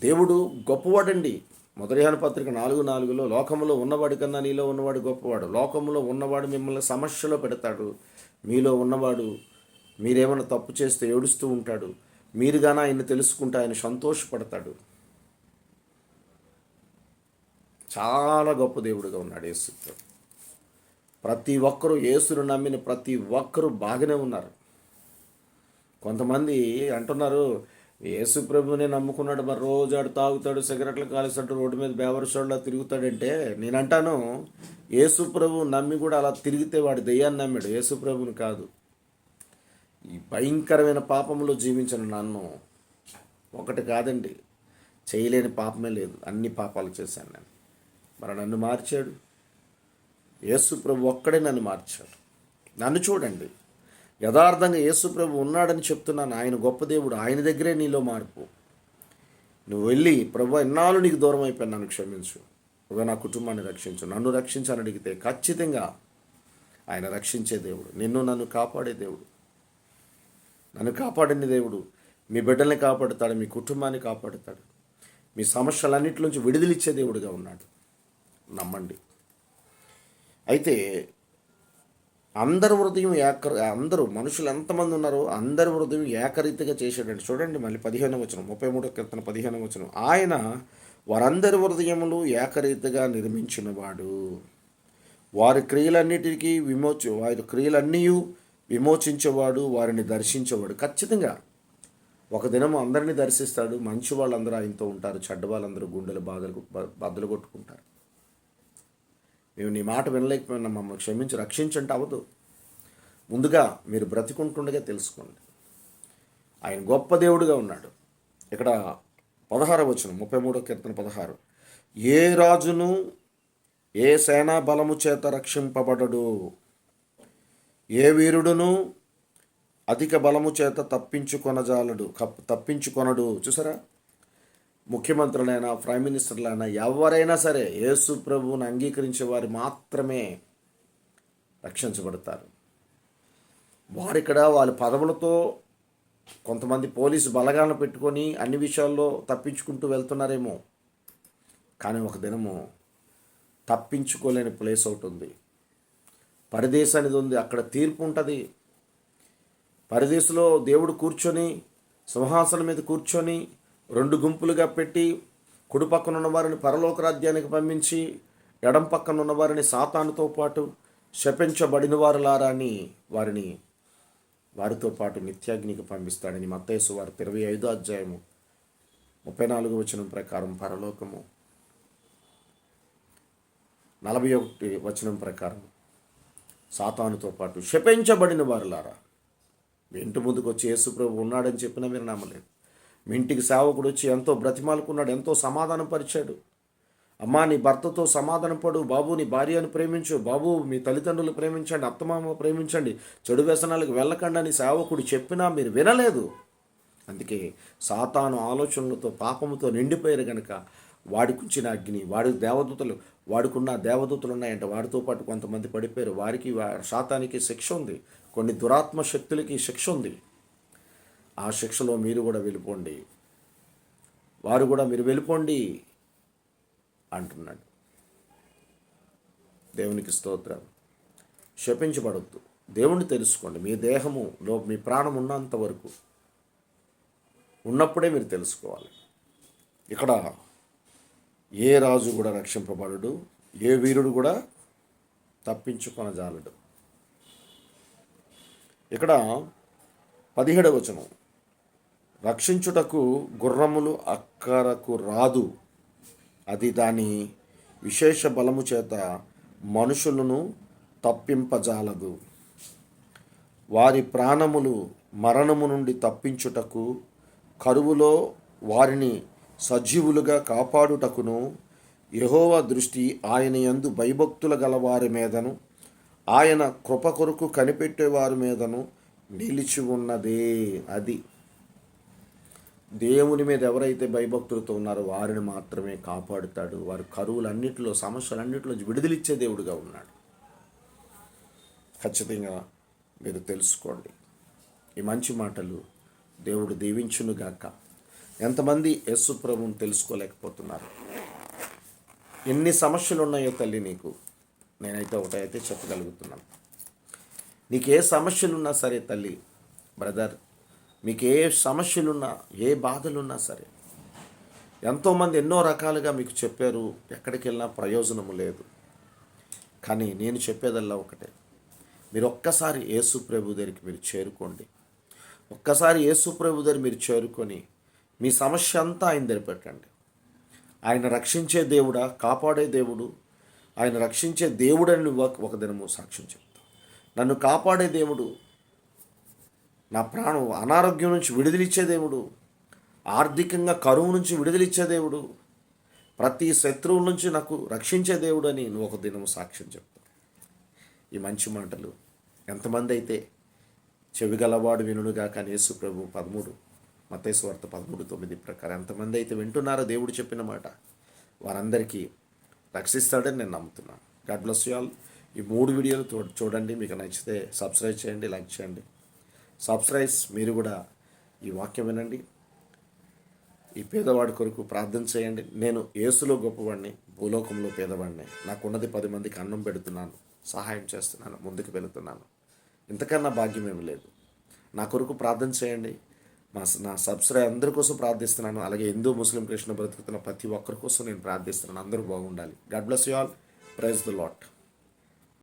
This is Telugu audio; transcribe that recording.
దేవుడు గొప్పవాడండి. మొదటి యోహాను పత్రిక 4:4 లోకములో ఉన్నవాడి కన్నా నీలో ఉన్నవాడు గొప్పవాడు. లోకములో ఉన్నవాడు మిమ్మల్ని సమస్యలో పెడతాడు. మీలో ఉన్నవాడు మీరేమైనా తప్పు చేస్తే ఏడుస్తూ ఉంటాడు. మీరు గాన ఆయన్ని తెలుసుకుంటే ఆయన సంతోషపడతాడు. చాలా గొప్ప దేవుడిగా ఉన్నాడు యేసు. ప్రతి ఒక్కరూ యేసును నమ్మిన ప్రతి ఒక్కరూ బాగానే ఉన్నారు. కొంతమంది అంటున్నారు, యేసు ప్రభునే నమ్ముకున్నాడు, మరి రోజు ఆడు తాగుతాడు, సిగరెట్లు కాలుస్తాడు, రోడ్డు మీద బేవరసోళ్ళ తిరుగుతాడంటే నేనంటాను, యేసు ప్రభు నమ్మి కూడా అలా తిరిగితే వాడు దెయ్యాన్ని నమ్మాడు, యేసు ప్రభుని కాదు. ఈ భయంకరమైన పాపంలో జీవించిన నన్ను ఒకటి కాదండి, చేయలేని పాపమే లేదు, అన్ని పాపాలు చేశాను నేను. మరి నన్ను మార్చాడు యేసు ప్రభు ఒక్కడే, నన్ను మార్చాడు. నన్ను చూడండి, యథార్థంగా యేసు ప్రభు ఉన్నాడని చెప్తున్నాను. ఆయన గొప్ప దేవుడు, ఆయన దగ్గరే నీలో మార్పు. నువ్వు వెళ్ళి, ప్రభు ఎన్నాళ్ళు నీకు దూరం అయిపోయాను, నన్ను క్షమించు, ప్రభు నా కుటుంబాన్ని రక్షించు, నన్ను రక్షించని అడిగితే ఖచ్చితంగా ఆయన రక్షించే దేవుడు, నన్ను కాపాడే దేవుడు. నన్ను కాపాడిన దేవుడు మీ బిడ్డల్ని కాపాడుతాడు, మీ కుటుంబాన్ని కాపాడుతాడు, మీ సమస్యలన్నింటిలోంచి విడుదలిచ్చే దేవుడిగా ఉన్నాడు. నమ్మండి. అయితే అందరి హృదయం అందరూ మనుషులు ఎంతమంది ఉన్నారో అందరి హృదయం ఏకరీతిగా చేశాడండి. చూడండి మళ్ళీ 15వ వచనం, 33వ కీర్తన 15వ వచనం. ఆయన వారందరి హృదయములు ఏకరీతిగా నిర్మించినవాడు, వారి క్రియలన్నీ విమోచించేవాడు, వారిని దర్శించేవాడు. ఖచ్చితంగా ఒక దినము అందరినీ దర్శిస్తాడు. మంచి వాళ్ళందరూ ఆయనతో ఉంటారు, చెడ్డ వాళ్ళందరూ గుండెలు బద్దలు కొట్టుకుంటారు. మేము నీ మాట వినలేకపోయినా మమ్మల్ని క్షమించి రక్షించంటే అవ్వదు. ముందుగా మీరు బ్రతికుంటుండగా తెలుసుకోండి ఆయన గొప్ప దేవుడిగా ఉన్నాడు. ఇక్కడ 16వ వచనం, 33వ కీర్తన 16. ఏ రాజును ఏ సేనా బలము చేత రక్షింపబడడు, ఏ వీరుడును అధిక బలము చేత తప్పించుకొనడు. చూసారా, ముఖ్యమంత్రులైనా ప్రైమ్ మినిస్టర్లైనా ఎవరైనా సరే యేసు ప్రభువుని అంగీకరించే వారు మాత్రమే రక్షించబడతారు. వారిక్కడ వాళ్ళ పదవులతో కొంతమంది పోలీసు బలగాలను పెట్టుకొని అన్ని విషయాల్లో తప్పించుకుంటూ వెళ్తున్నారేమో, కానీ ఒక దినము తప్పించుకోలేని ప్లేస్ ఒకటి ఉంది, పరదేశం అనేది ఉంది. అక్కడ తీర్పు ఉంటుంది. పరదేశంలో దేవుడు కూర్చొని సింహాసనం మీద కూర్చొని 2 గుంపులుగా పెట్టి, కుడి పక్కన ఉన్న వారిని పరలోక రాజ్యానికి పంపించి, ఎడం పక్కన ఉన్న వారిని సాతానుతో పాటు శపించబడిన వారులారా అని వారితో పాటు నిత్యాగ్నికి పంపిస్తాడని మత్తయి సువార్త 25వ అధ్యాయము 34వ వచనం ప్రకారం పరలోకము, 41వ వచనం ప్రకారం సాతానుతో పాటు శపించబడిన వారులారా. మీ ఇంటి ముందుకు వచ్చి యేసు ప్రభు ఉన్నాడని చెప్పినా మీరు నమ్మలేదు. మీ ఇంటికి సేవకుడు వచ్చి ఎంతో బ్రతిమాలుకున్నాడు, ఎంతో సమాధానం పరిచాడు. అమ్మా నీ భర్తతో సమాధానం పడు, బాబు నీ భార్యను ప్రేమించు, బాబు మీ తల్లిదండ్రులు ప్రేమించండి, అత్తమామ ప్రేమించండి, చెడు వ్యసనాలకు వెళ్ళకండి అని సేవకుడు చెప్పినా మీరు వినలేదు. అందుకే సాతాను ఆలోచనలతో పాపముతో నిండిపోయారు కనుక వాడికిచ్చిన అగ్ని, వాడుకున్న దేవదూతలు ఉన్నాయంటే వాడితో పాటు కొంతమంది పడిపోయారు. వారికి సాతానికి శిక్ష ఉంది, కొన్ని దురాత్మ శక్తులకి శిక్ష ఉంది. ఆ శిక్షలో మీరు కూడా వెళ్ళిపోండి, వారు కూడా మీరు వెళ్ళిపోండి అంటున్నాడు. దేవునికి స్తోత్రం. శపించబడద్దు, దేవుణ్ణి తెలుసుకోండి. మీ దేహములో మీ ప్రాణం ఉన్నంత వరకు ఉన్నప్పుడే మీరు తెలుసుకోవాలి. ఇక్కడ ఏ రాజు కూడా రక్షింపబడడు, ఏ వీరుడు కూడా తప్పించుకొనజాలడు. ఇక్కడ 17వ వచనం, రక్షించుటకు గుర్రములు అక్కరకు రాదు, అది దాని విశేష బలము చేత మనుషులను తప్పింపజాలదు. వారి ప్రాణములు మరణము నుండి తప్పించుటకు, కరువులో వారిని సజీవులుగా కాపాడుటకును యెహోవా దృష్టి ఆయన యందు భయభక్తుల గలవారి మీదను ఆయన కృప కొరకు కనిపెట్టేవారి మీదను నిలిచి ఉన్నదే. అది దేవుని మీద ఎవరైతే భయభక్తులతో ఉన్నారో వారిని మాత్రమే కాపాడుతాడు. వారి కరువులన్నిటిలో, సమస్యలన్నిటిలో విడుదలిచ్చే దేవుడిగా ఉన్నాడు. ఖచ్చితంగా మీరు తెలుసుకోండి. ఈ మంచి మాటలు దేవుడు దీవించునుగాక. ఎంతమంది యేసు ప్రభువుని తెలుసుకోలేకపోతున్నారు? ఎన్ని సమస్యలు ఉన్నాయో తల్లి నీకు, నేనైతే ఒకటైతే చెప్పగలుగుతున్నాను. నీకు ఏ సమస్యలున్నా సరే తల్లి, బ్రదర్, మీకు ఏ సమస్యలున్నా, ఏ బాధలున్నా సరే, ఎంతోమంది ఎన్నో రకాలుగా మీకు చెప్పారు, ఎక్కడికి వెళ్ళినా ప్రయోజనము లేదు. కానీ నేను చెప్పేదల్లా ఒకటే, మీరు ఒక్కసారి యేసు ప్రభు దగ్గరికి మీరు చేరుకోండి. ఒక్కసారి యేసు ప్రభు దగ్గర మీరు చేరుకొని మీ సమస్య అంతా ఆయన దగ్గర పెట్టండి. ఆయన రక్షించే దేవుడా, కాపాడే దేవుడు, ఆయన రక్షించే దేవుడని నువ్వు ఒక దినము సాక్ష్యం చెప్తావు. నన్ను కాపాడే దేవుడు, నా ప్రాణం అనారోగ్యం నుంచి విడుదలిచ్చే దేవుడు, ఆర్థికంగా కరువు నుంచి విడుదలిచ్చే దేవుడు, ప్రతి శత్రువుల నుంచి నాకు రక్షించే దేవుడు అని నువ్వు ఒక దినము సాక్ష్యం చెప్తావు. ఈ మంచి మాటలు ఎంతమంది అయితే చెవిగలవాడు వినుడుగా కానీ యేసు ప్రభు 13 మత్తయి సువార్త 13:9 ప్రకారం ఎంతమంది అయితే వింటున్నారో దేవుడు చెప్పిన మాట, వారందరికీ రక్షిస్తాడని నేను నమ్ముతున్నాను. God bless you all. ఈ 3 వీడియోలు చూడండి. మీకు నచ్చితే సబ్స్క్రైబ్ చేయండి, లైక్ చేయండి. మీరు కూడా ఈ వాక్యం వినండి. ఈ పేదవాడి కొరకు ప్రార్థన చేయండి. నేను యేసులో గొప్పవాడిని, భూలోకంలో పేదవాడిని. నాకున్నది 10 మందికి అన్నం పెడుతున్నాను, సహాయం చేస్తున్నాను, ముందుకు వెళుతున్నాను. ఇంతకన్నా భాగ్యం ఏమి లేదు. నా కొరకు ప్రార్థన చేయండి. నా అందరి కోసం ప్రార్థిస్తున్నాను. అలాగే హిందూ, ముస్లిం, క్రిస్టియన్ బ్రతుకుతున్న ప్రతి ఒక్కరి కోసం నేను ప్రార్థిస్తున్నాను. అందరూ బాగుండాలి. God bless you all. Praise the lord.